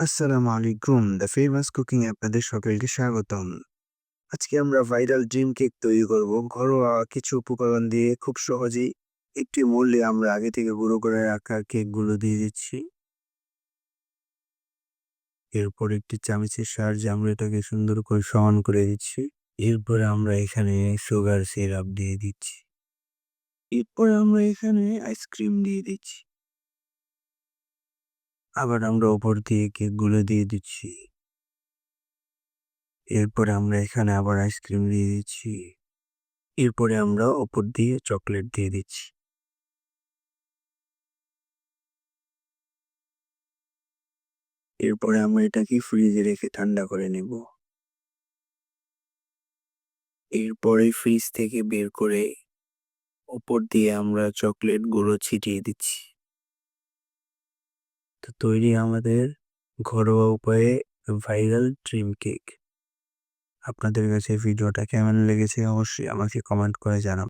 আসসালামু আলাইকুম। The famous cooking এ আপনাদের সকলকে স্বাগতম। আজকে আমরা ভাইরাল ড্রিম কেক তৈরি করব। ঘরোয়া কিছু উপকরণ দিয়ে খুব সহজেই একটি মূল্যে আমরা আগে থেকে গুঁড়ো করে রাখা কেকগুলো দিয়ে দিচ্ছি। এরপর একটি চামচের সাহায্যে আমরা এটাকে সুন্দর করে সমান করে দিচ্ছি। এরপরে আমরা এখানে সুগার সিরাপ দিয়ে দিচ্ছি। এরপরে আমরা এখানে আইসক্রিম দিয়ে দিচ্ছি। আবার আমরা উপর দিয়ে কেকগুলো দিয়ে দিচ্ছি। এরপরে আমরা এখানে আবার আইসক্রিম দিয়ে দিচ্ছি। এরপরে আমরা উপর দিয়ে চকলেট দিয়ে দিচ্ছি। এরপরে আমরা এটাকে ফ্রিজে রেখে ঠান্ডা করে নেব। এরপরে ফ্রিজ থেকে বের করে উপর দিয়ে আমরা চকলেট গুঁড়ো ছিটিয়ে দিচ্ছি। তো তৈরি আমাদের ঘরোয়া উপায়ে ভাইরাল ড্রিম কেক। আপনাদের কাছে ভিডিওটা কেমন লেগেছে অবশ্যই আমাকে কমেন্ট করে জানাবেন।